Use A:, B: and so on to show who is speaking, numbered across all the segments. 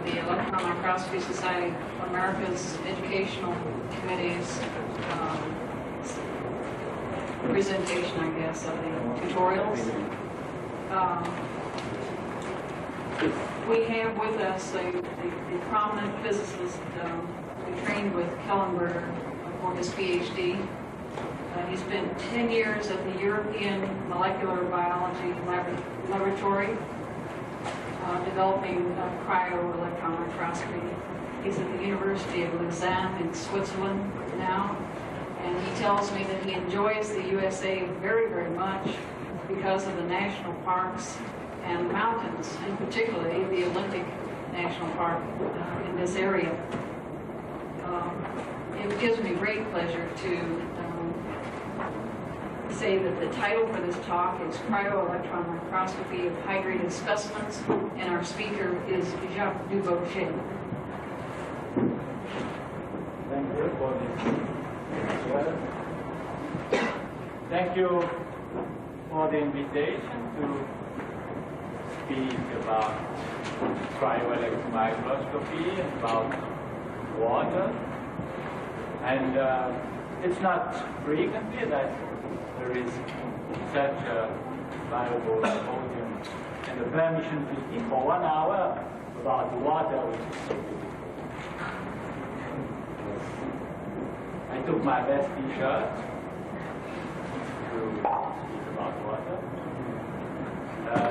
A: the Electron Microscopy Society of America's Educational Committee's presentation, I guess, of the tutorials. We have with us the prominent physicist who trained with Kellenberger for his PhD. He spent 10 years at the European Molecular Biology Laboratory developing cryo-electron microscopy. He's at the University of Lausanne in Switzerland now, and he tells me that he enjoys the USA very, very much because of the national parks and mountains, and particularly the Olympic National Park in this area. It gives me great pleasure to say that the title for this talk is Cryo-electron Microscopy of Hydrated Specimens, and our speaker is Jacques Dubochet.
B: Thank you for this. Thank you for the invitation to speak about cryo-electron microscopy and about water. And it's not frequently that there is such a valuable podium and the permission to speak for 1 hour about water, which is so beautiful. I took my best T-shirt to speak about water.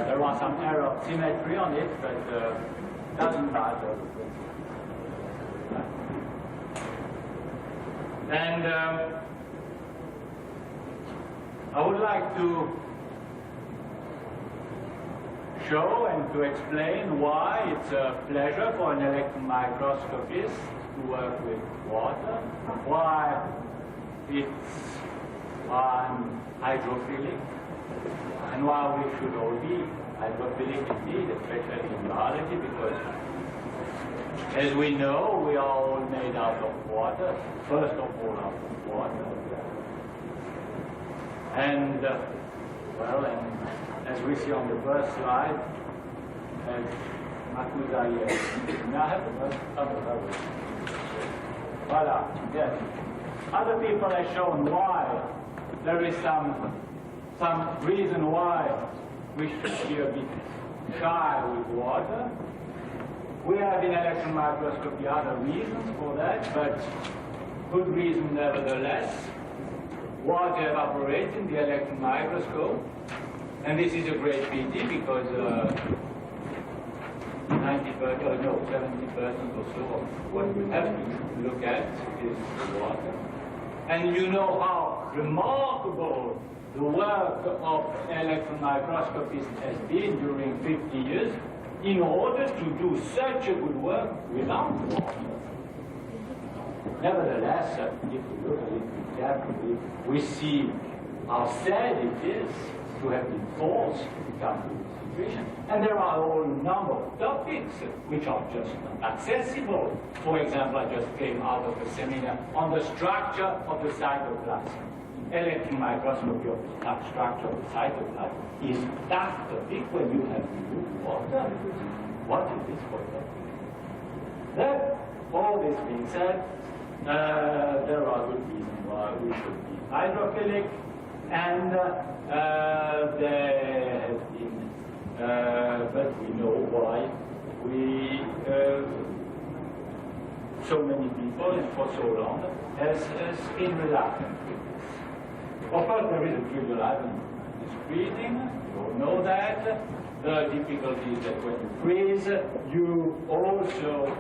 B: There was some error of symmetry on it, but doesn't matter. And I would like to show and to explain why it's a pleasure for an electron microscopist to work with water, why it's hydrophilic, and why we should all be hydrophilic indeed, especially in biology, because as we know, we are all made out of water, first of all out of water. And, well, and as we see on the first slide, as Makuza, I have the first couple. Voila, yes. Other people have shown why there is some reason why we should be a bit shy with water. We have in electron microscopy other reasons for that, but good reason nevertheless. Water evaporates in the electron microscope, and this is a great pity because 70% or so of what we have to look at is the water. And you know how remarkable the work of electron microscopists has been during 50 years in order to do such a good work without water. Nevertheless, if we look at it carefully, we see how sad it is to have been forced to come to this situation. And there are a whole number of topics which are just not accessible. For example, I just came out of a seminar on the structure of the cytoplasm. Electron microscopy of the structure of the cytoplasm is that topic when you have to do water. What is this for that? Then, all this being said, there are good reasons why we should be hydrophilic, and there has been, but we know why we, so many people and for so long has been reluctant with this. Of course, there is a trivial element in freezing. You all know that. The difficulty is that when you freeze, you also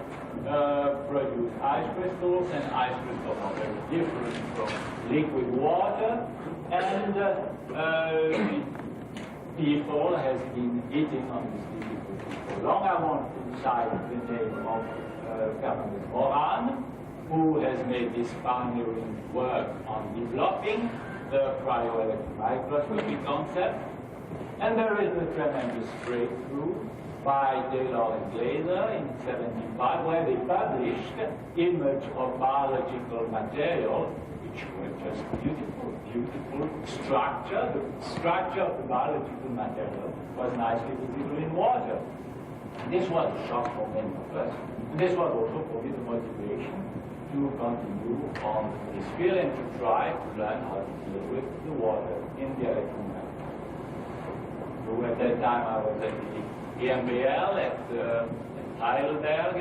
B: produce ice crystals, and ice crystals are very different from liquid water. And people has been eating on this difficulty for long. I want to cite the name of Caroline Moran, who has made this pioneering work on developing the cryo-electron microscopy concept. And there is a tremendous breakthrough by Taylor and Glaser in 1975, where they published image of biological material, which were just beautiful, beautiful structure. The structure of the biological material was nicely visible in water. This was a shock for many of us. This was also for me the motivation to continue on this field and to try to learn how to deal with the water in the electromagnetic. So at that time I was at the EMBL at Heidelberg,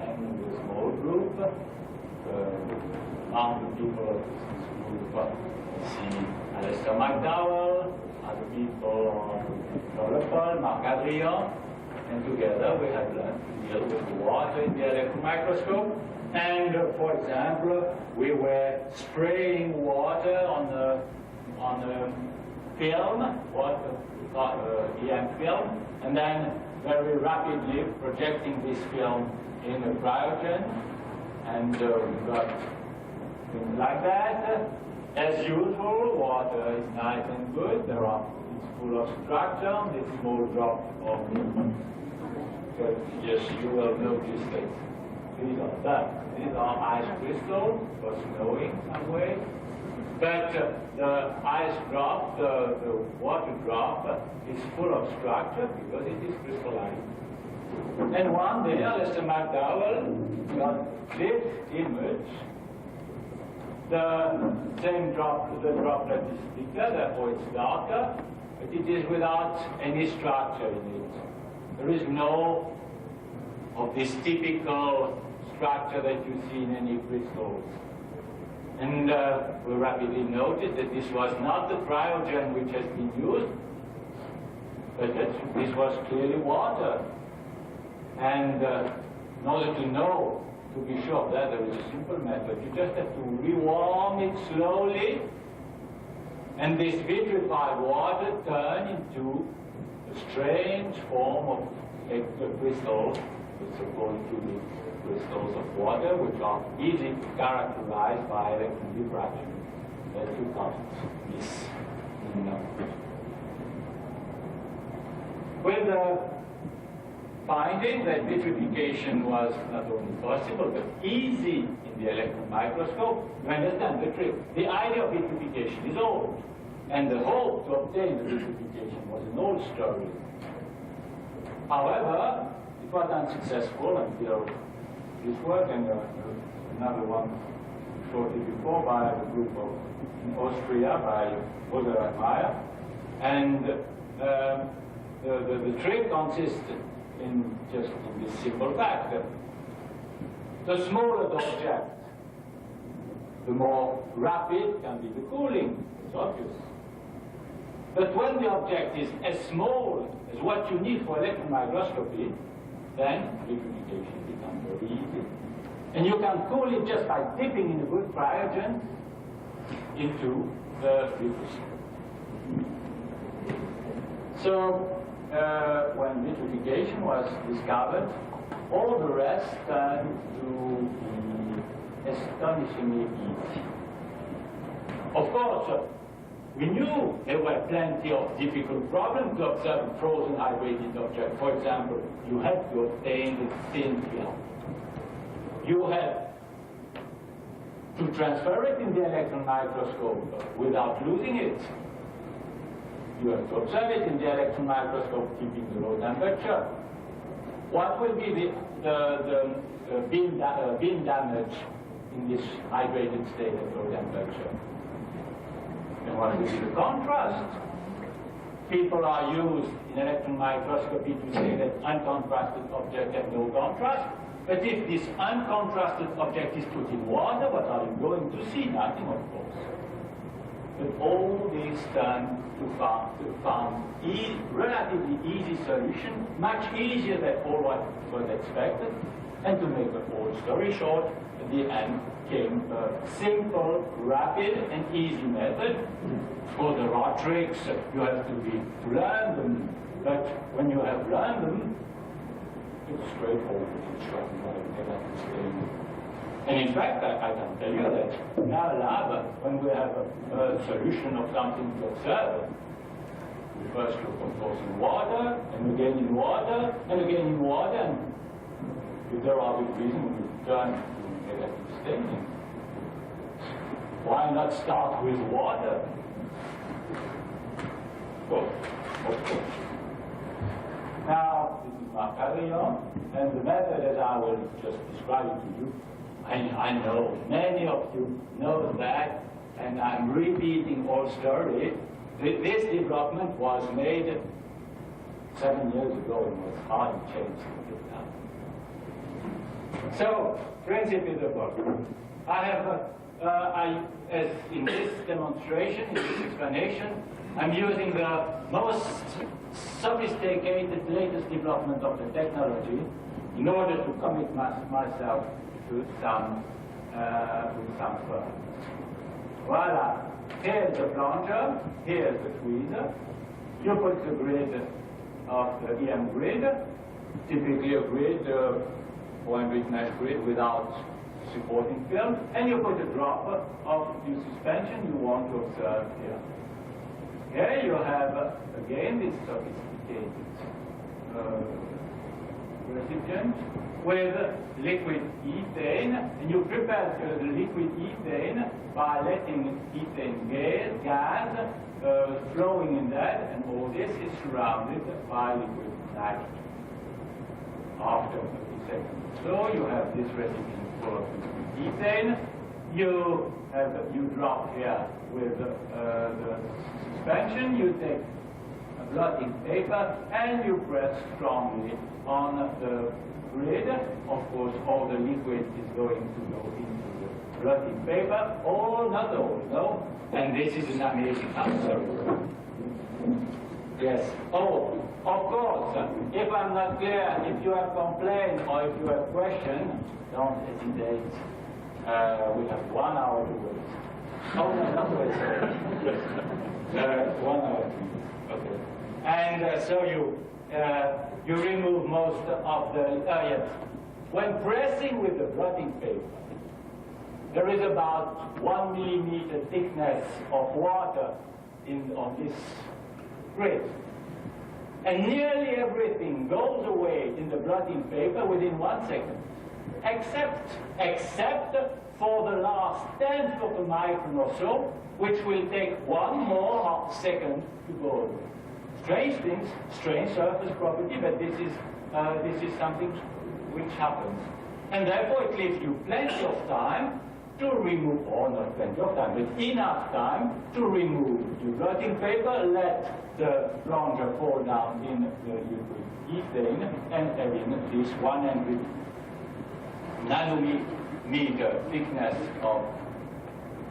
B: and in a small group, among the people of this group, see Alistair McDowell, other people on Marc Adrian, and together we had learned to deal with the water in the electron microscope. And for example, we were spraying water on a film, EM film, and then very rapidly projecting this film in a cryogen, and we got things like that. As usual, water is nice and good. It's full of structure. This small drop of yes, you will notice that these are done. These are ice crystals for snowing some way. But the ice drop, the water drop, is full of structure because it is crystalline. And one day, Alistair McDowell got this image. The same drop, the droplet is bigger, therefore it's darker, but it is without any structure in it. There is no of this typical structure that you see in any crystals. And we rapidly noted that this was not the cryogen which has been used, but that this was clearly water. And in order to know, to be sure of that, there is a simple method. You just have to rewarm it slowly, and this vitrified water turn into a strange form of crystals, according to the crystals of water, which are easily characterized by electron diffraction. That you can't miss. With the finding that vitrification was not only possible but easy in the electron microscope, you understand the trick. The idea of vitrification is old, and the hope to obtain the vitrification was an old story. However, it was unsuccessful until this work and another one shortly before by a group in Austria by Ozer and Meyer. And the trick consisted in just in this simple fact that the smaller the object, the more rapid can be the cooling. It's obvious. But when the object is as small as what you need for electron microscopy, then vitrification becomes very easy. And you can cool it just by dipping in a good cryogen into the vitrification. So when vitrification was discovered, all the rest turned to be astonishingly easy. Of course, we knew there were plenty of difficult problems to observe a frozen hydrated object. For example, you had to obtain the thin film. You had to transfer it in the electron microscope without losing it. You have to observe it in the electron microscope, keeping the low temperature. What will be the beam damage in this hydrated state at low temperature? And what will be the contrast? People are used in electron microscopy to say that uncontrasted objects have no contrast. But if this uncontrasted object is put in water, what are you going to see? Nothing, of course. But all these turn to found relatively easy solution, much easier than all what was expected. And to make a whole story short, at the end came a simple, rapid, and easy method. For the raw tricks, you have to learn them. But when you have learned them, it's straightforward. It's short and and in fact, I can tell you that in our lab, when we have a solution of something to observe, we first look, of course, in water, and again in water, and again in water, and if there are good reasons, we turn to negative staining. Why not start with water? Of course. Now, this is Markarion, and the method that I will just describe it to you. I know many of you know that, and I'm repeating all story. This development was made 7 years ago and was hard to change it now. So, principle. I have, as in this demonstration, in this explanation, I'm using the most sophisticated, latest development of the technology in order to commit myself to some firm. Voila. Here's the plunger, here's the tweezer. You put the grid of the EM grid, typically a grid, 400 mesh grid without supporting film, and you put a drop of the suspension you want to observe here. Here you have, again, this sophisticated recipient with liquid ethane, and you prepare the liquid ethane by letting ethane gas flowing in that, and all this is surrounded by liquid nitrogen. After 30 seconds, so you have this recipient full of liquid ethane. You drop here with the suspension. You take a blotting paper and you press strongly on the grid. Of course, all the liquid is going to go into the blotting paper. All, not all, no. And this is an amazing answer. Yes. Oh, of course. If I'm not clear, if you have complaint or if you have question, don't hesitate. We have 1 hour to wait. Oh, no, not wait, sorry. 1 hour. Okay. And so you remove most of the, yes. When pressing with the blotting paper, there is about 1 millimeter thickness of water on this grid. And nearly everything goes away in the blotting paper within 1 second. Except for the last 1/10 of a micron or so, which will take 1 more second to go away. Strange things, strange surface property, but this is something which happens. And therefore it leaves you plenty of time to remove, or not plenty of time, but enough time to remove your blotting paper, let the plunger fall down in the liquid ethane, and add in this 100 nanometer thickness of,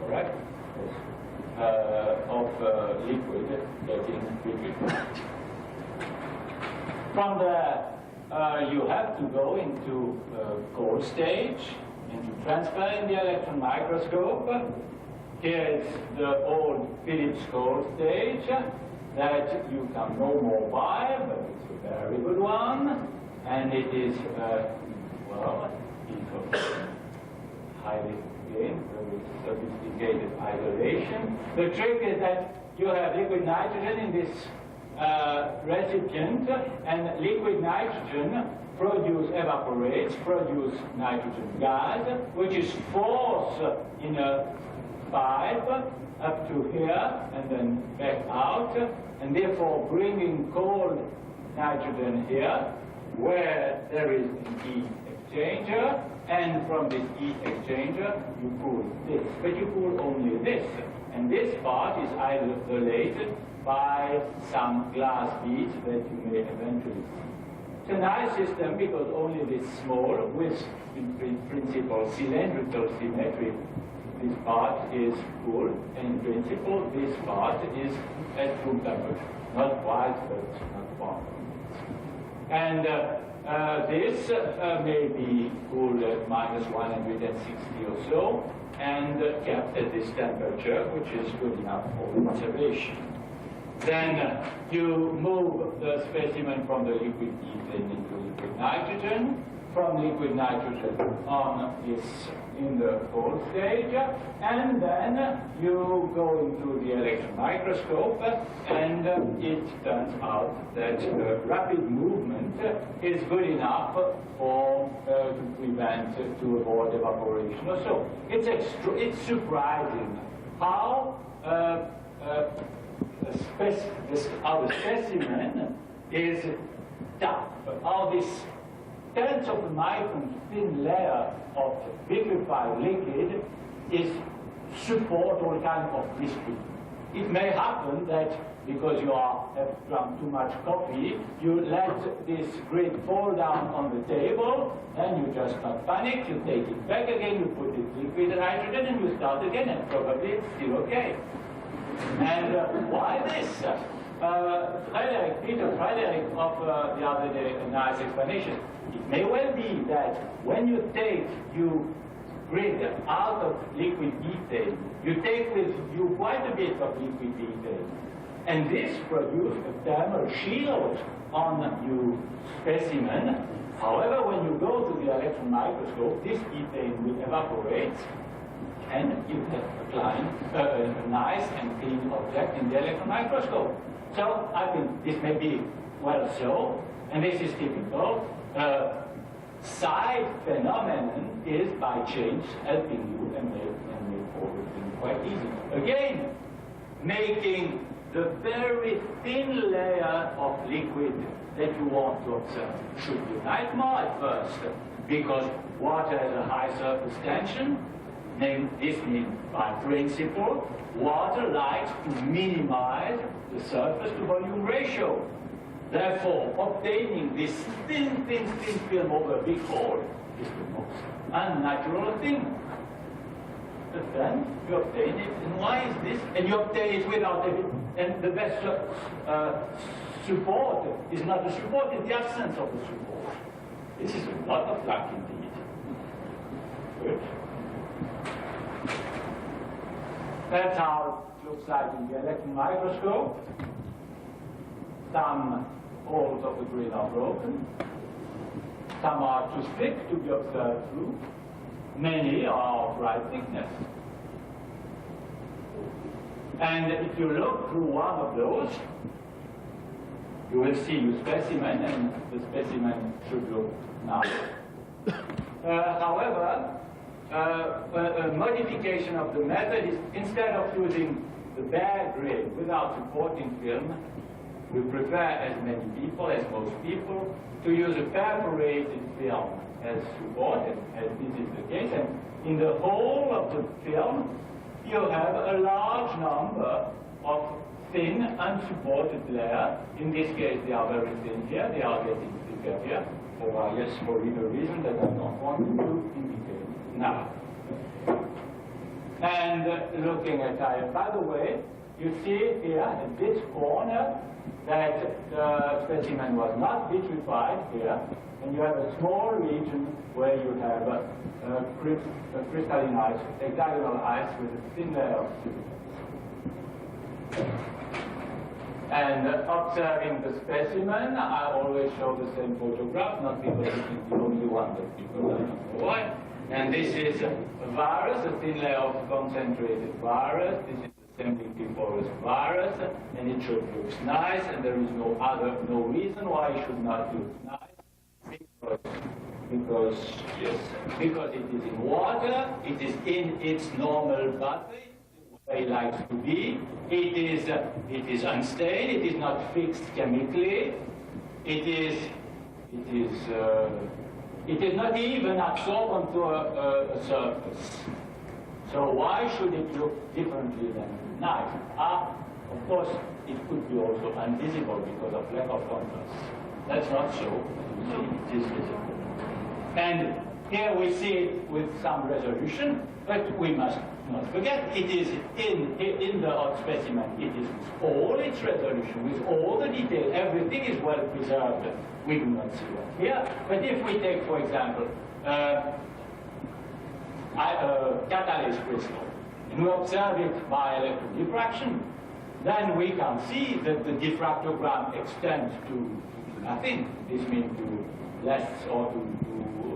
B: correct? Of liquid getting liquid. From there, you have to go into cold stage, into transfer in the electron microscope. Here is the old Philips cold stage that you can no more buy, but it's a very good one, and it is, well, highly, again, very sophisticated isolation. The trick is that you have liquid nitrogen in this recipient, and liquid nitrogen evaporates, produce nitrogen gas, which is forced in a pipe up to here and then back out, and therefore bringing cold nitrogen here, where there is an heat exchanger, and from this heat exchanger you cool this. But you cool only this, and this part is isolated by some glass beads that you may eventually see. It's a nice system because only this small, with in principle cylindrical symmetry, this part is cool, and in principle this part is at room temperature. Not quite, but not far. And this may be cooled at -160 or so, and kept at this temperature, which is good enough for observation. Then you move the specimen from the liquid ethane into liquid nitrogen, from liquid nitrogen on this in the cold stage, and then you go into the electron microscope, and it turns out that rapid movement is good enough for to prevent, to avoid evaporation or so. It's surprising how how the specimen is stuff, all this tens of micron thin layer of liquefied liquid is support all kind of viscosity. It may happen that because you have drunk too much coffee, you let this grid fall down on the table, and you just not panic, you take it back again, you put it liquid nitrogen, and you start again, and probably it's still okay. And why this? Peter Frederick offered the other day a nice explanation. It may well be that when you grid out of liquid ethane, you take with you quite a bit of liquid ethane. And this produces a thermal shield on your specimen. However, when you go to the electron microscope, this ethane will evaporate, and you have a nice and clean object in the electron microscope. So I think this may be well so, and this is typical. Side phenomenon is by change helping you and make everything quite easy. Again, making the very thin layer of liquid that you want to observe should unite more at first, because water has a high surface tension. This means, by principle, water likes to minimize the surface to volume ratio. Therefore, obtaining this thin film over a big hole is the most unnatural thing. But then you obtain it, and why is this? And you obtain it without it. And the best support is not the support, it's the absence of the support. This is a lot of luck indeed. Good. That's how it looks like in the electron microscope. Some holes of the grid are broken. Some are too thick to be observed through. Many are of right thickness. And if you look through one of those, you will see your specimen, and the specimen should look nice. However, a modification of the method is, instead of using the bare grid without supporting film, we prefer, as many people, as most people, to use a perforated film as supported, as this is the case. And in the whole of the film, you have a large number of thin, unsupported layers. In this case, they are very thin here. They are getting thicker here, for either reason that I don't want to indicate now. And looking at it, by the way, you see here at this corner that the specimen was not vitrified here, and you have a small region where you have crystalline ice, hexagonal ice with a thin layer of silicon. And observing the specimen, I always show the same photograph, not because it is the only one, but because I don't know why. And this is a virus, a thin layer of concentrated virus. This is semplifiporous virus, and it should look nice, and there is no reason why it should not look nice. Because it is in water, it is in its normal body, where it likes to be. It is unstained. It is not fixed chemically. It is not even absorbed onto a surface. So why should it look differently than nice? Of course, it could be also invisible because of lack of contrast. That's not so. It is visible. And here we see it with some resolution, but we must not forget it is in the hot specimen. It is with all its resolution, with all the detail. Everything is well preserved. We do not see that here. But if we take, for example, catalase crystal, and we observe it by electron diffraction, then we can see that the diffractogram extends to nothing. This means to less or to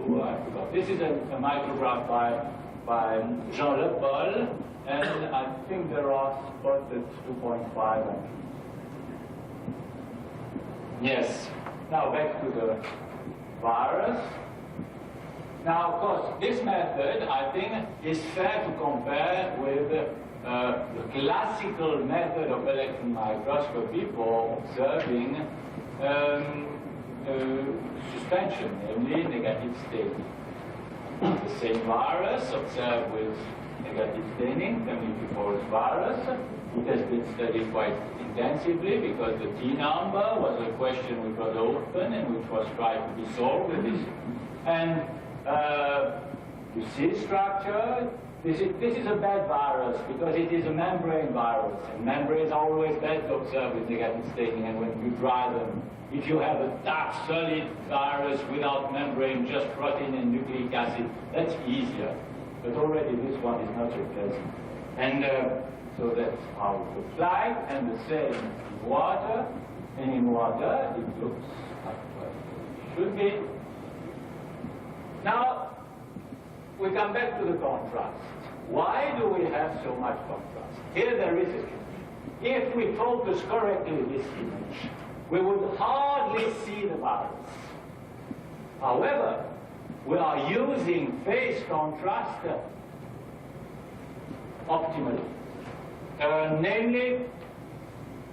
B: I forgot. This is a micrograph by Jean Le Paul, and I think there are spots at 2.5. Yes. Now back to the virus. Now, of course, this method, I think, is fair to compare with the classical method of electron microscopy for observing suspension, namely negative staining. The same virus observed with negative staining, the Microscopy virus. It has been studied quite intensively because the T number was a question which was open and which was tried to be solved with this. And you see structure. This is a bad virus because it is a membrane virus, and membranes are always bad to observe with negative staining. And when you dry them, if you have a tough, solid virus without membrane, just protein and nucleic acid, that's easier. But already this one is not so pleasant. And so that's how it looks like, and the same in water. And in water, it looks like what it should be. Now, we come back to the contrast. Why do we have so much contrast? Here there is a trick. If we focus correctly this image, we would hardly see the virus. However, we are using phase contrast optimally. Namely,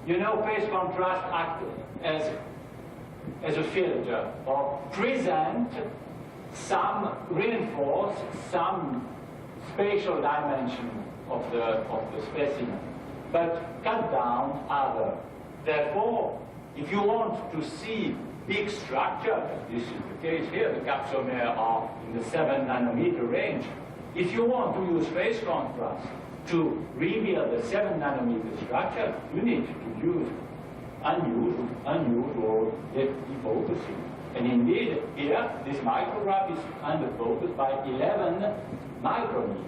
B: you know, phase contrast acts as a filter or reinforce some spatial dimension of the specimen, but cut down other. Therefore, if you want to see big structure, this is the case here, the capsomeres are in the 7 nanometer range. If you want to use phase contrast to reveal the 7 nanometer structure, you need to use unusual defocusing. And indeed, here, this micrograph is under focus by 11 micrometer.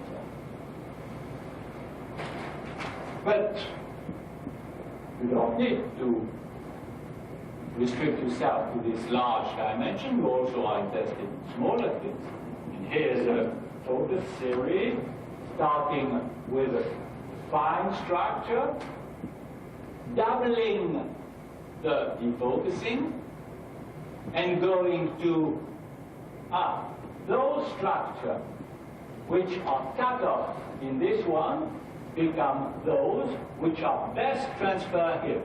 B: But you don't need to restrict yourself to this large dimension. You also are interested in smaller things. And here's a focus series starting with a fine structure, doubling the defocusing, and going to those structures which are cut off in this one become those which are best transferred here,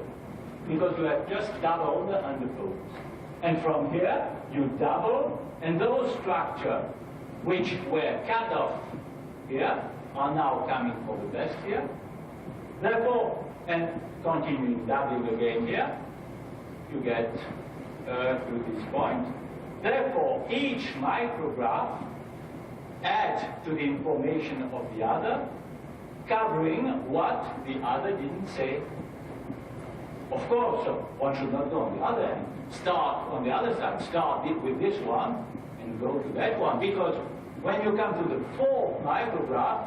B: because you have just doubled the underfocus. And from here, you double, and those structures which were cut off here are now coming for the best here. Therefore, and continuing doubling again here, you get to this point. Therefore, each micrograph adds to the information of the other, covering what the other didn't say. Of course, one should not go on the other end. Start on the other side. Start with this one and go to that one. Because when you come to the 4th micrograph,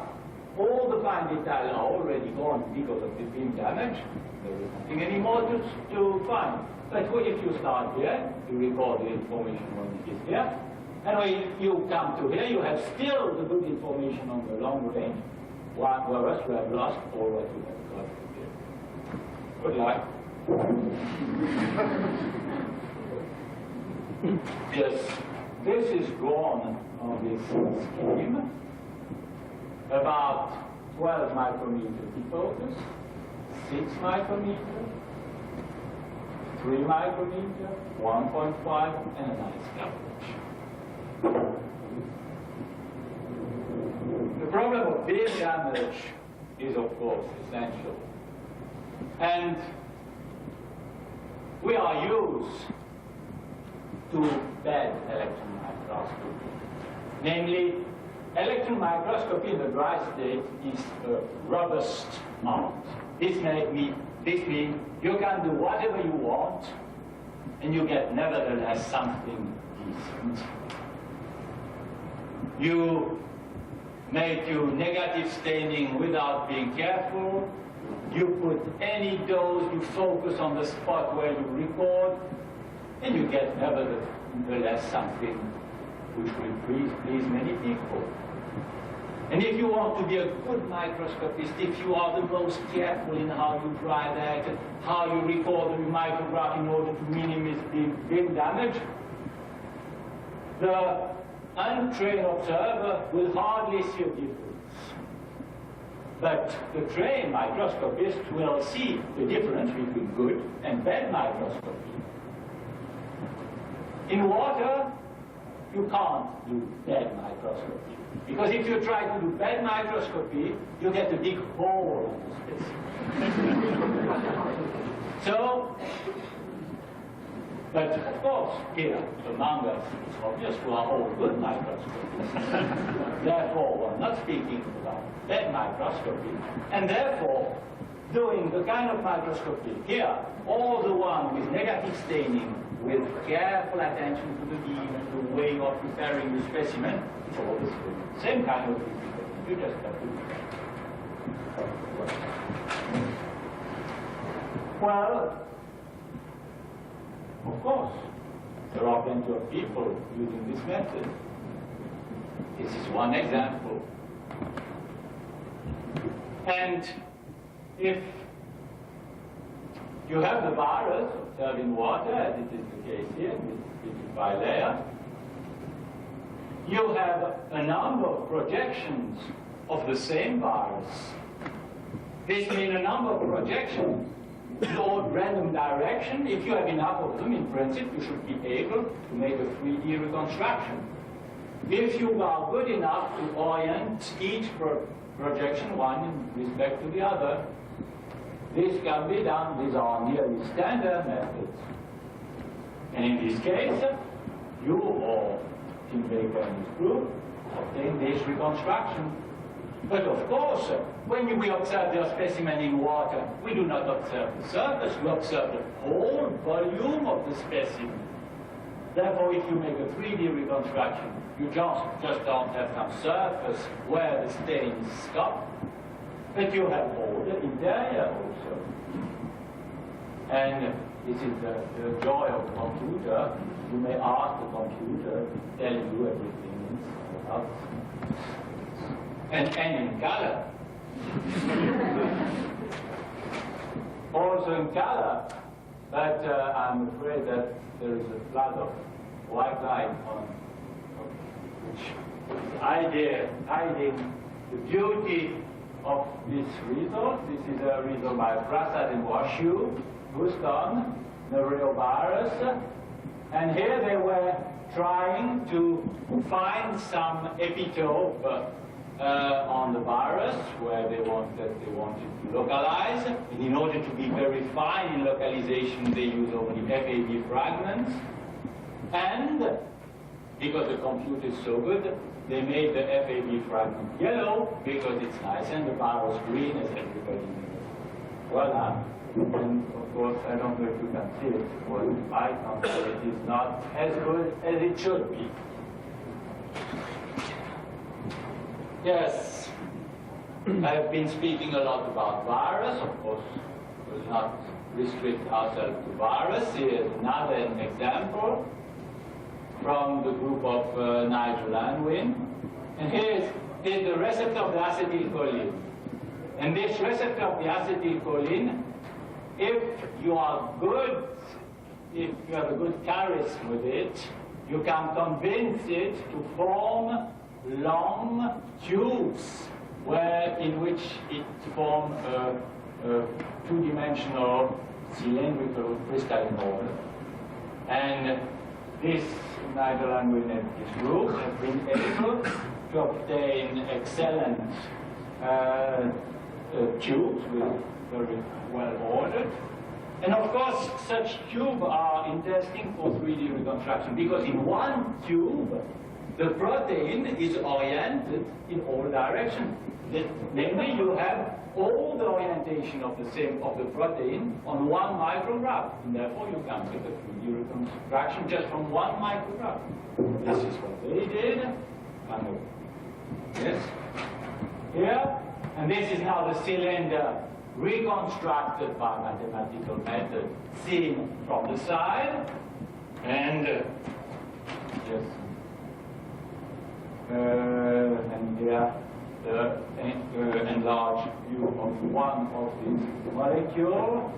B: all the fine details are already gone because of the beam damage. There is nothing anymore to find. But if you start here, you record the information when it is here. And when you come to here, you have still the good information on the long range, whereas you have lost all what you have got here. Good luck. Yes, this is drawn on this scheme. About 12 micrometer defocus, 6 micrometer, 3 micrometer, 1.5, and a nice coverage. The problem of beam damage is, of course, essential. And we are used to bad electron microscopy. Namely, electron microscopy in the dry state is a robust art. This means you can do whatever you want, and you get nevertheless something decent. You make your negative staining without being careful. You put any dose, you focus on the spot where you record, and you get nevertheless something which will please many people. And if you want to be a good microscopist, if you are the most careful in how you dry that, how you record the micrograph in order to minimize the beam damage, the untrained observer will hardly see a difference. But the trained microscopist will see the difference between good and bad microscopy. In water, you can't do bad microscopy. Because if you try to do bad microscopy, you get a big hole in the specimen. So, but of course, here among us, it's obvious we are all good microscopists. Therefore, we're not speaking about bad microscopy. And therefore, doing the kind of microscopy here, all the one with negative staining, with careful attention to the beam and the way of preparing the specimen, it's all the same kind of thing. You just have to do it. Well, of course, there are plenty of people using this method. This is one example. And if you have the virus observed in water, as it is the case here, in this bilayer, you have a number of projections of the same virus. This means a number of projections toward random direction. If you have enough of them, in principle, you should be able to make a 3D reconstruction. If you are good enough to orient each projection, one in respect to the other, this can be done. These are nearly standard methods. And in this case, you or Tim Baker and his group obtain this reconstruction. But of course, when we observe the specimen in water, we do not observe the surface, we observe the whole volume of the specimen. Therefore, if you make a 3D reconstruction, you just don't have some surface where the stains stop, but you have all the interior also. And this is the joy of the computer. You may ask the computer to tell you everything about and in color. Also in color, but I'm afraid that there is a flood of white light on which is hiding the beauty of this result. This is a result by Prasad and Washu, Houston, Norovirus. And here they were trying to find some epitope on the virus where they wanted to localize. And in order to be very fine in localization, they use only FAB fragments. And because the computer is so good, they made the FAB fragment yellow because it's nice, and the virus green, as everybody knows. Voila. And of course, I don't know if you can see it. Well, I can't say it is not as good as it should be. Yes, I have been speaking a lot about virus. Of course, we'll not restrict ourselves to virus. Here's another example from the group of Nigel Unwin. And here's the receptor of the acetylcholine. And this receptor of the acetylcholine, if you are good, if you have a good charisma with it, you can convince it to form long tubes in which it forms a two-dimensional cylindrical crystalline model. And this Nigel Unwin and his group have been able to obtain excellent tubes with very well ordered. And of course, such tubes are interesting for 3D reconstruction because in one tube, the protein is oriented in all directions. Namely, you have all the orientation of the protein on one micrograph, and therefore you can get a 3D reconstruction just from one micrograph. This is what they did. Yes. Here, and this is now the cylinder reconstructed by mathematical method, seen from the side, and yes. And here the enlarged view of one of these molecules,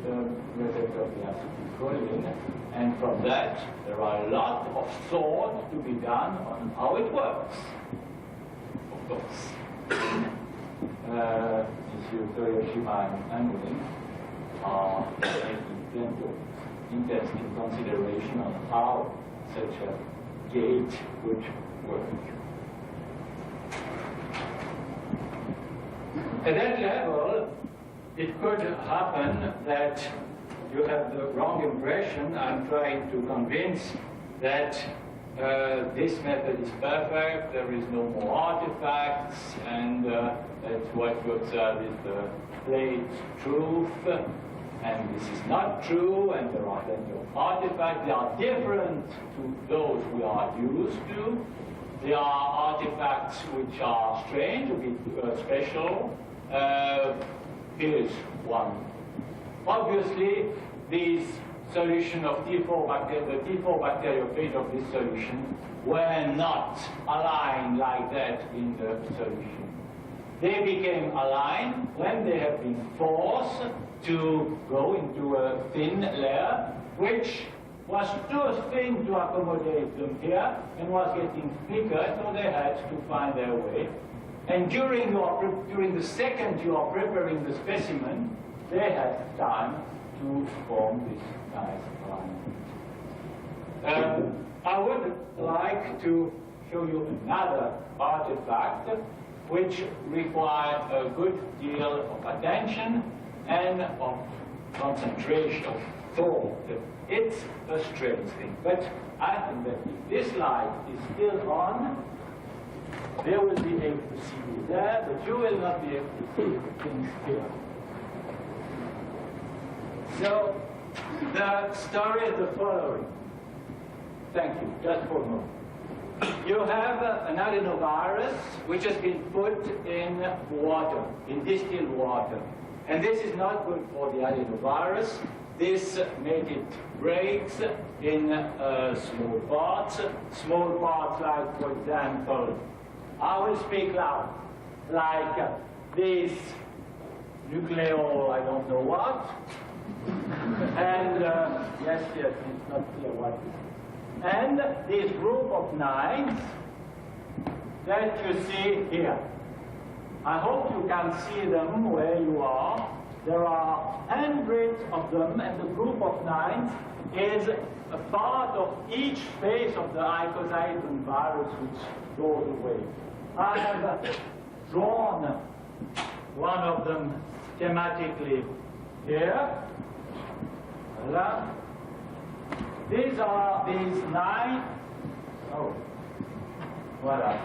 B: the receptor of the acetylcholine, and from that there are a lot of thought to be done on how it works. Of course, Monsieur Toyoshima and Unwin are making plenty of interesting consideration on how such a gate would work. At that level, it could happen that you have the wrong impression. I'm trying to convince that this method is perfect, there is no more artifacts, and that what you observe is the plate truth, and this is not true, and there are plenty of artifacts. They are different to those we are used to. There are artifacts which are strange, a bit special. Here's one. Obviously, this solution of T4 bacteria, the T4 bacteriophage of this solution were not aligned like that in the solution. They became aligned when they have been forced to go into a thin layer, which was too thin to accommodate them here and was getting thicker, so they had to find their way. And during the second you are preparing the specimen, they had time to form this nice line. I would like to show you another artifact which requires a good deal of attention and of concentration, of thought. It's a strange thing, but I think that if this light is still on, they will be able to see you there, but you will not be able to see things here. So, the story is the following. Thank you, just for a moment. You have an adenovirus which has been put in water, in distilled water. And this is not good for the adenovirus. This makes it breaks in small parts like, for example, I will speak loud, like this nucleo, I don't know what, and yes, it's not clear what it is. And this group of nines that you see here. I hope you can see them where you are. There are hundreds of them, and the group of nines is a part of each phase of the icosahedron virus which goes away. I have drawn one of them schematically here. Voila. These are these nine. Oh, voila.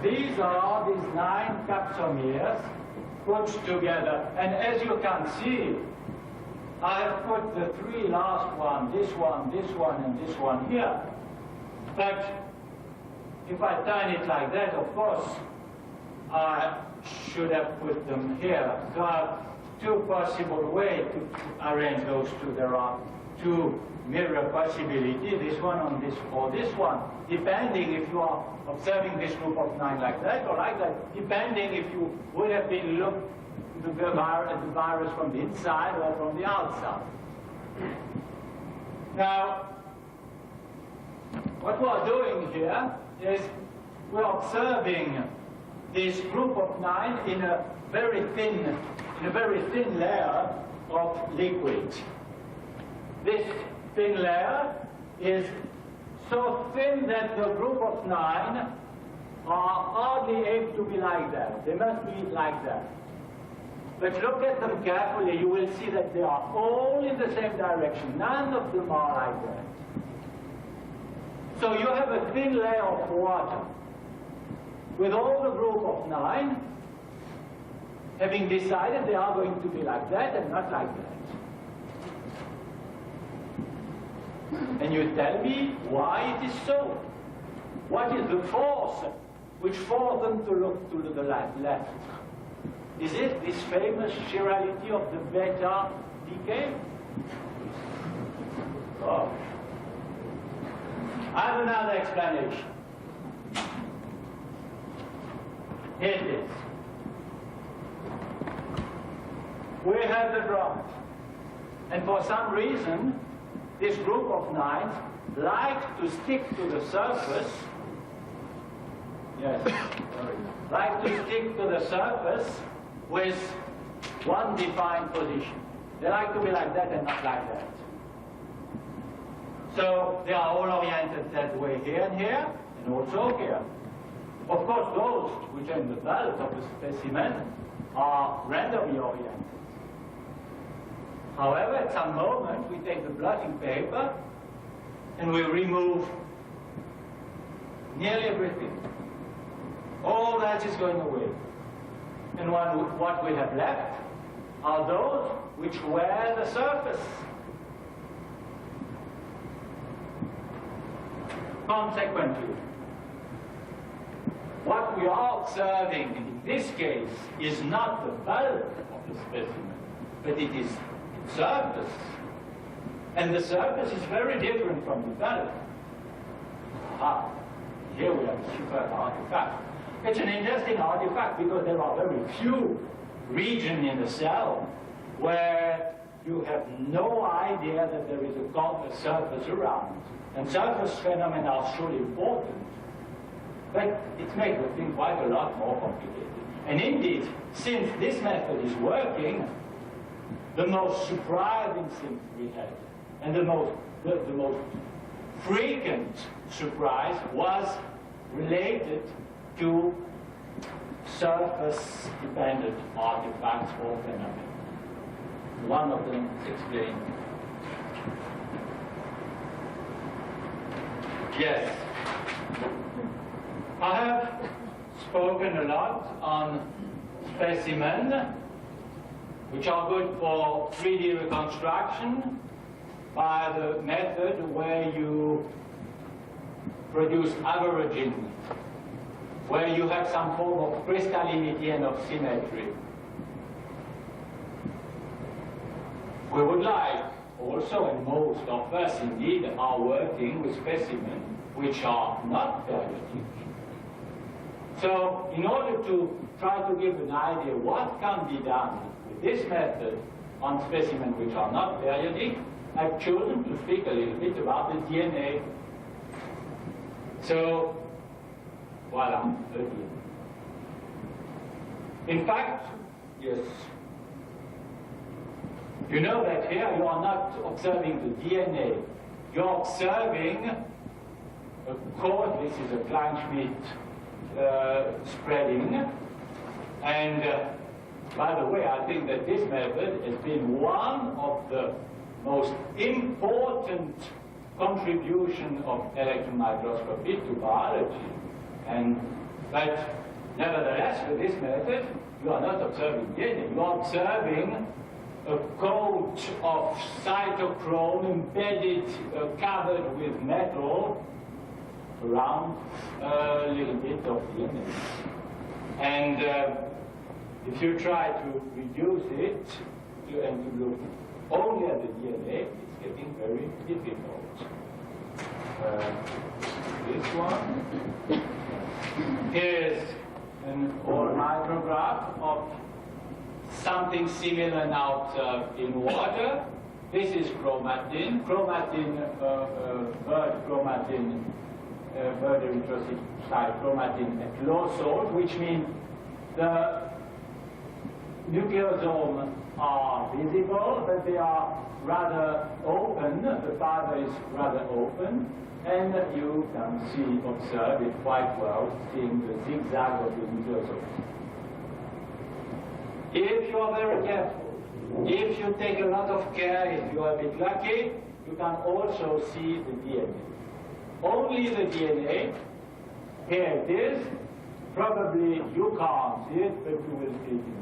B: These are these 9 capsomeres put together. And as you can see, I have put the 3 last ones, this one, and this one here. But if I turn it like that, of course, I should have put them here. So I have 2 possible ways to arrange those 2. There are 2 mirror possibilities, this one on this or this one, depending if you are observing this group of 9 like that or like that, depending if you would have been looking at the virus from the inside or from the outside. Now, what we are doing here is we're observing this group of 9 in a very thin layer of liquid. This thin layer is so thin that the group of 9 are hardly able to be like that. They must be like that. But look at them carefully, you will see that they are all in the same direction. None of them are like that. So you have a thin layer of water with all the group of 9 having decided they are going to be like that and not like that. And you tell me why it is so. What is the force which forced them to look to the left? Is it this famous chirality of the beta decay? Oh. I have another explanation. Here it is. We have the drought. And for some reason, this group of 9 like to stick to the surface. Yes, sorry. Like to stick to the surface with one defined position. They like to be like that and not like that. So they are all oriented that way here and here, and also here. Of course, those which are in the belt of the specimen are randomly oriented. However, at some moment, we take the blotting paper and we remove nearly everything. All that is going away. And what we have left are those which wear the surface. Consequently, what we are observing in this case is not the bulk of the specimen, but it is its surface. And the surface is very different from the bulk. Here we have a super artifact. It's an interesting artifact because there are very few regions in the cell where you have no idea that there is a surface around. And surface phenomena are surely important. But it makes the thing quite a lot more complicated. And indeed, since this method is working, the most surprising thing we had, and the most frequent surprise was related to surface-dependent artifacts or phenomena. One of them is explained. Yes. I have spoken a lot on specimens, which are good for 3D reconstruction by the method where you produce averaging, where you have some form of crystallinity and of symmetry. We would like also, and most of us indeed, are working with specimens which are not periodic. So, in order to try to give an idea what can be done with this method on specimens which are not periodic, I've chosen to speak a little bit about the DNA. So, voila, the DNA. In fact, yes, you know that here you are not observing the DNA. You're observing a code. This is a Kleinschmidt spreading. And by the way, I think that this method has been one of the most important contribution of electron microscopy to biology. But nevertheless, with this method, you are not observing DNA. You are observing a coat of cytochrome embedded, covered with metal around a little bit of DNA. And if you try to reduce it and to look only at the DNA, it's getting very difficult. This one. Here's an old micrograph of something similar now observed in water. This is chromatin. Chromatin, bird erythrocyte chromatin at low salt, which means the nucleosomes are visible, but they are rather open. The fiber is rather open, and you can observe it quite well, seeing the zigzag of the nucleosomes. If you are very careful, if you take a lot of care, if you are a bit lucky, you can also see the DNA. Only the DNA, here it is. Probably you can't see it, but you will see it in a minute.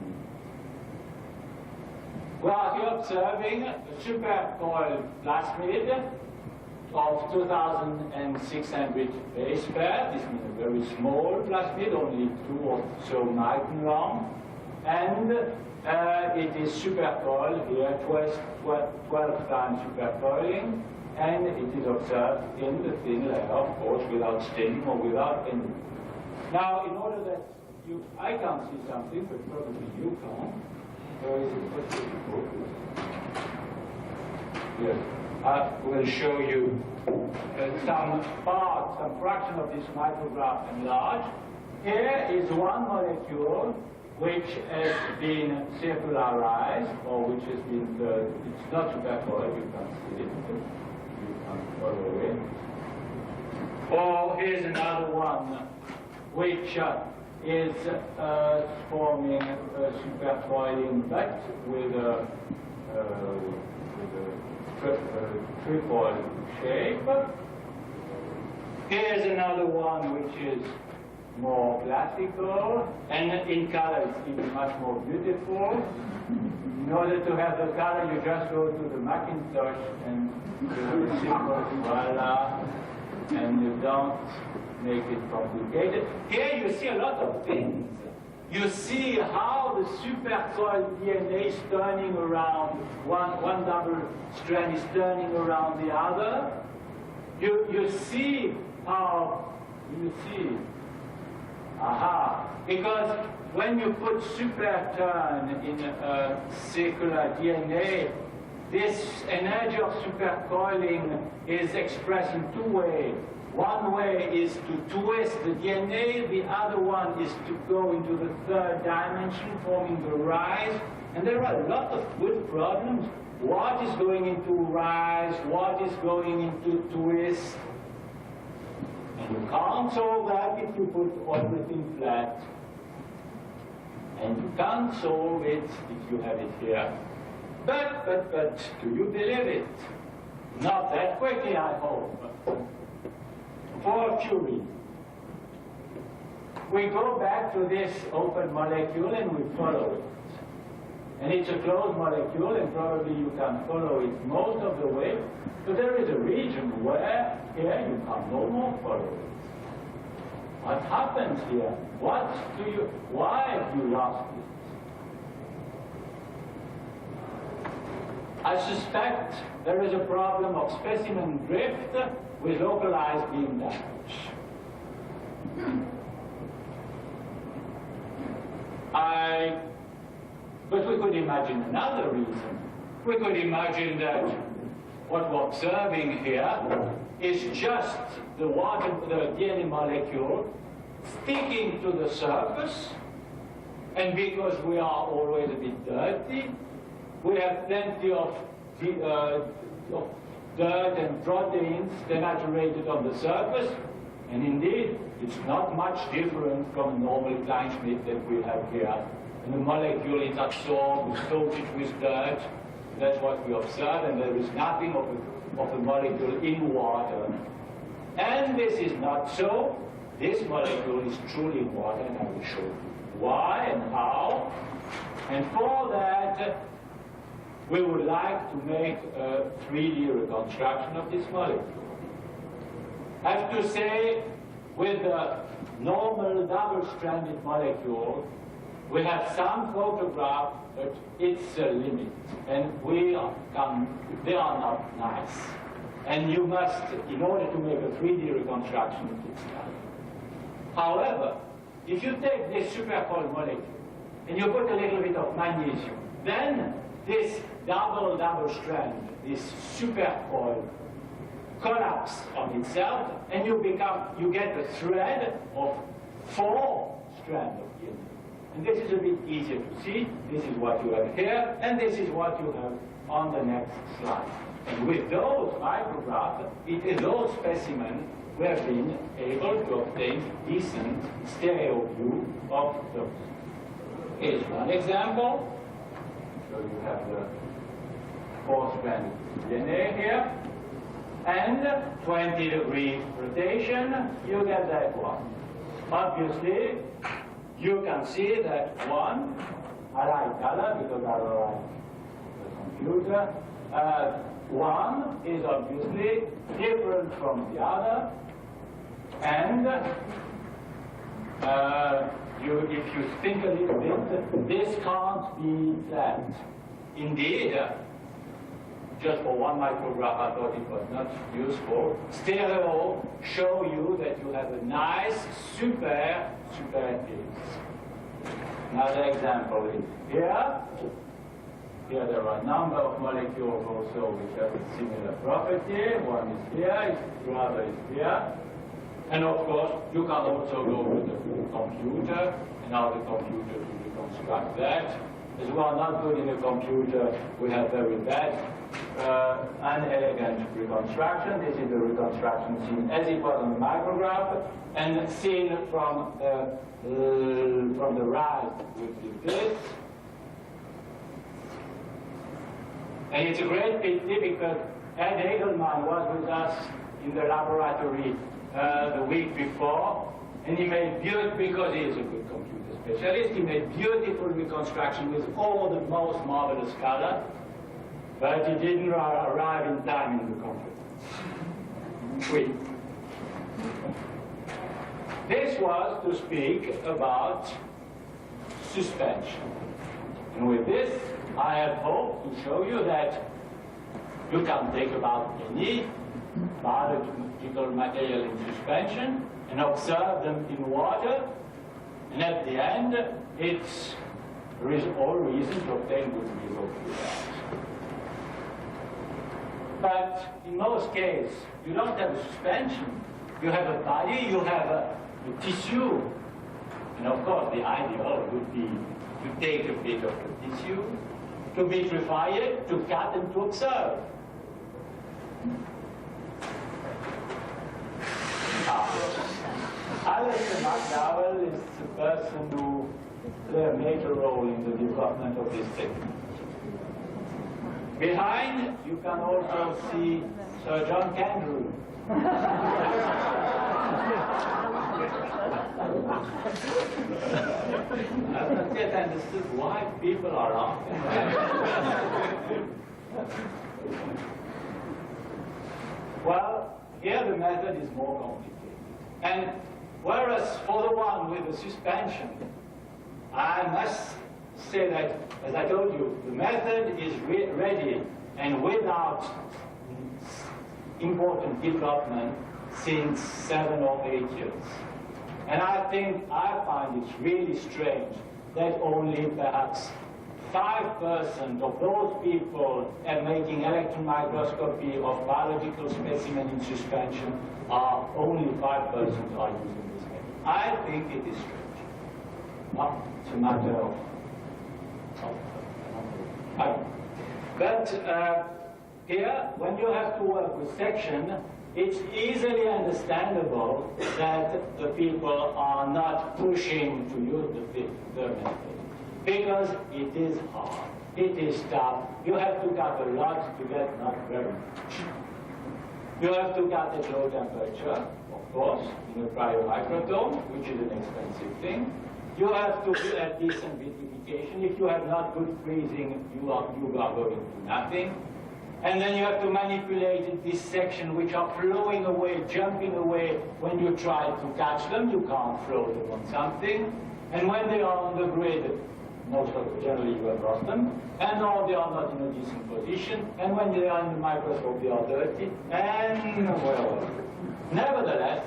B: We are here observing a supercoiled plasmid of 2,600 base pair. This means a very small plasmid, only 2 or so micron long. And it is supercoiled here, 12 times supercoiling, and it is observed in the thin layer, of course, without staining or without any. Now, in order that I can't see something, but probably you can. Where is it? What's the focus? Yes. I will show you some fraction of this micrograph enlarged. Here is one molecule which has been circularized, or which has been, it's not supercoiled, you can see it. you can follow it. Or here's another one, which is forming a supercoiling, but with a triple shape. Here's another one which is more classical, and in color it's even much more beautiful. In order to have the color, you just go to the Macintosh and you have a simple voila, and you don't make it complicated. Here you see a lot of things. You see how the supercoiled DNA is turning around. One double strand is turning around the other. You see how, because when you put super turn in a circular DNA, this energy of supercoiling is expressed in two ways. One way is to twist the DNA, the other one is to go into the third dimension, forming the rise. And there are a lot of good problems. What is going into rise? What is going into twist? And you can't solve that if you put everything flat. And you can't solve it if you have it here. But, do you believe it? Not that quickly, I hope. For a few reasons. We go back to this open molecule and we follow it. And it's a closed molecule, and probably you can follow it most of the way. But there is a region where here you can no more follow it. What happens here? Why have you lost it? I suspect there is a problem of specimen drift with localized beam damage. But we could imagine another reason. We could imagine that what we're observing here is just the DNA molecule sticking to the surface, and because we are always a bit dirty, we have plenty of dirt and proteins denaturated on the surface, and indeed, it's not much different from a normal Kleinschmidt that we have here. And the molecule is absorbed, coated with dirt. That's what we observe, and there is nothing of the molecule in water. And this is not so. This molecule is truly in water, and I will show you why and how. And for that, we would like to make a 3D reconstruction of this molecule. I have to say, with the normal double-stranded molecule, we have some photographs, but it's a limit, and they are not nice. And you must, in order to make a 3D reconstruction, it's done. However, if you take this supercoiled molecule and you put a little bit of magnesium, then this double strand, this supercoil, collapse on itself, and you get a thread of 4 strands of DNA. And this is a bit easier to see. This is what you have here, and this is what you have on the next slide. And with those micrographs, those specimens, we have been able to obtain decent stereo view of those. Here's one example. So you have the 4-strand DNA here, and 20-degree rotation, you get that one. Obviously, you can see that one, I like color because I like the computer. One is obviously different from the other, and if you think a little bit, this can't be flat. Indeed, just for one micrograph, I thought it was not useful. Stereo show you that you have a nice super piece. Another example is here. Here there are a number of molecules also which have a similar property. One is here, the other is here. And of course, you can also go to the computer and ask the computer to reconstruct that. As we are not good in a computer, we have very bad an elegant reconstruction. This is the reconstruction seen as it was on the micrograph, and seen from the right with this. And it's a great pity because Ed Edelman was with us in the laboratory the week before, and he made beautiful, because he is a good computer specialist, he made beautiful reconstruction with all the most marvelous color, but he didn't arrive in time in the conference. Wait. This was to speak about suspension. And with this, I have hoped to show you that you can take about any biological material in suspension and observe them in water, and at the end, there is all reason to obtain good results. But in most cases, you don't have a suspension. You have a body, you have a tissue. And of course, the ideal would be to take a bit of the tissue, to vitrify it, to cut, and to observe. Alistair McDowell is the person who played a major role in the development of this technique. Behind, you can also see Sir John Kendrew. I've not yet understood why people are laughing. Well, here the method is more complicated. And whereas for the one with the suspension, I must say that, as I told you, the method is ready and without important development since 7 or 8 years. And I find it really strange that only perhaps 5% of those people are making electron microscopy of biological specimens in suspension, are only 5% are using this method. I think it is strange. Well, it's a matter of but here, when you have to work with section, it's easily understandable that the people are not pushing to use the method, because it is hard, it is tough. You have to cut a lot to get not very much. You have to cut at low temperature, of course, in a cryo-microtome, which is an expensive thing. You have to do a decent vitrification. If you have not good freezing, you are going to do nothing. And then you have to manipulate this section, which are flowing away, jumping away. When you try to catch them, you can't float them on something. And when they are on the grid, generally you have lost them. And or they are not in a decent position. And when they are in the microscope, they are dirty. And, well, nevertheless,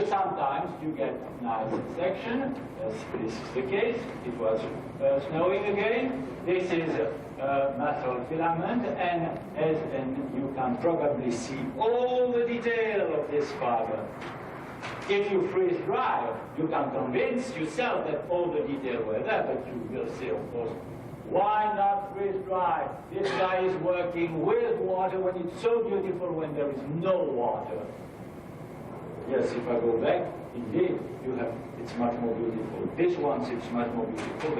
B: sometimes you get nice section, as this is the case. It was snowing again. This is methyl filament, and you can probably see all the detail of this fiber. If you freeze dry, you can convince yourself that all the detail were there, but you will say, of course, why not freeze dry? This guy is working with water when it's so beautiful when there is no water. Yes, if I go back, indeed, it's much more beautiful. This one seems much more beautiful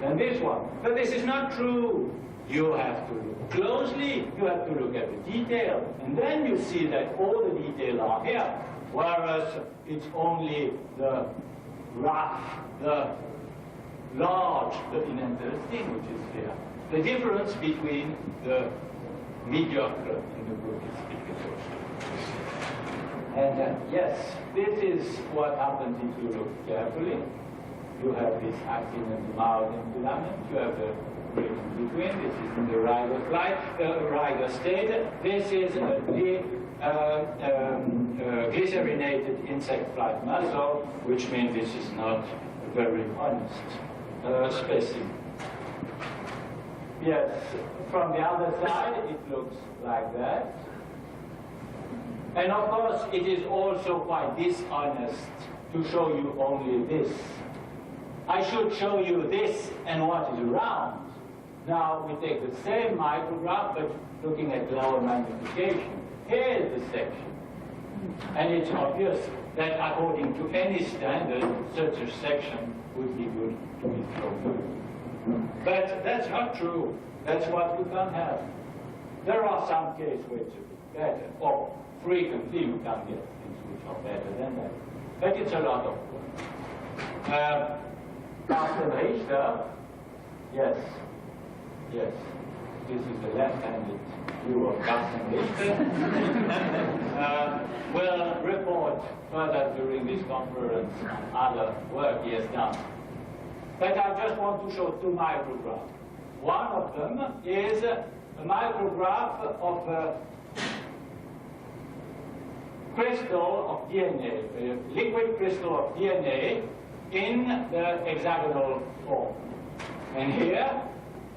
B: than this one. But this is not true. You have to look closely, you have to look at the detail, and then you see that all the detail are here, whereas it's only the rough, the large, the interesting, which is here. The difference between the mediocre in the group is also. And yes, this is what happens if you look carefully. You have this actin and the myelin filament. You have the break in between. This is in the Riger state. This is the glycerinated insect flight muscle, which means this is not a very honest specimen. Yes, from the other side, it looks like that. And of course, it is also quite dishonest to show you only this. I should show you this and what is around. Now, we take the same micrograph, but looking at lower magnification. Here is the section. And it's obvious that according to any standard, such a section would be good to be thrown. But that's not true. That's what we can't have. There are some cases where it's a bit better, or frequently you can get things which are better than that. But it's a lot of work. Carsten Richter, yes. This is the left-handed view of Carsten Richter. Will report further during this conference other work he has done. But I just want to show two micrographs. One of them is a micrograph of a crystal of DNA, a liquid crystal of DNA in the hexagonal form. And here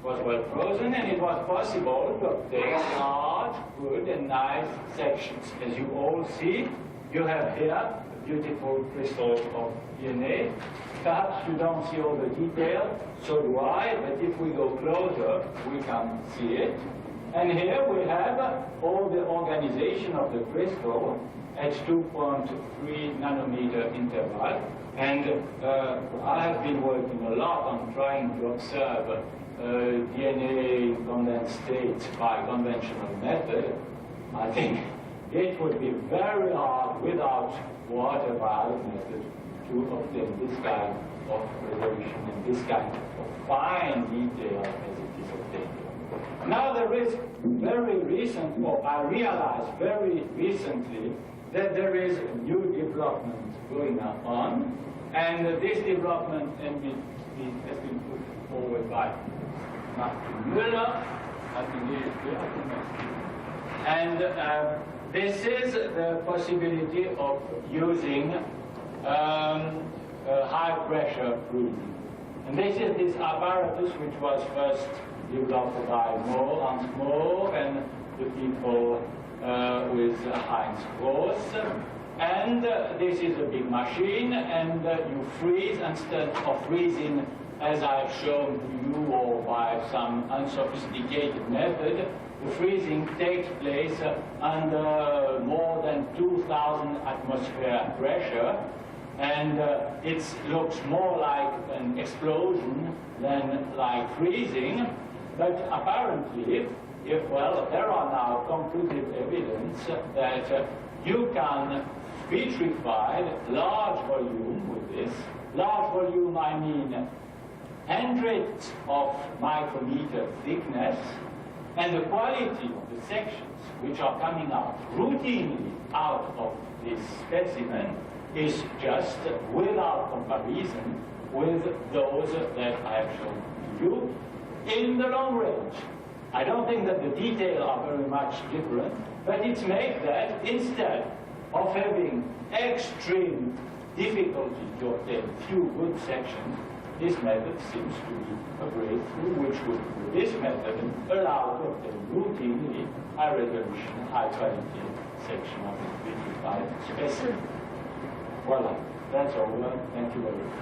B: was well frozen, and it was possible to obtain large, good, and nice sections. As you all see, you have here a beautiful crystal of DNA. Perhaps you don't see all the detail, so do I, but if we go closer, we can see it. And here we have all the organization of the crystal at 2.3 nanometer interval. And I have been working a lot on trying to observe DNA condensed states by conventional method. I think it would be very hard without water violet method to obtain this kind of resolution and this kind of fine detail as it is obtained. Now there is very recent, or I realized very recently, that there is a new development going on, and this development has been put forward by Martin Müller, and this is the possibility of using high pressure freezing. And this is this apparatus which was first developed by Hans Mohr and the people with Heinz Gross. And this is a big machine, and you freeze instead of freezing, as I've shown to you, or by some unsophisticated method. The freezing takes place under more than 2,000 atmosphere pressure, and it looks more like an explosion than like freezing. But apparently, there are now conclusive evidence that you can vitrify large volume with this. Large volume, I mean hundreds of micrometer thickness, and the quality of the sections which are coming out routinely out of this specimen is just without comparison with those that I have shown to you in the long range. I don't think that the details are very much different, but it makes that instead of having extreme difficulty to obtain few good sections, this method seems to be a breakthrough which would, with this method, allow to obtain routinely high resolution, high quality section of the vitrified specimen. Voila, that's all. Thank you very much.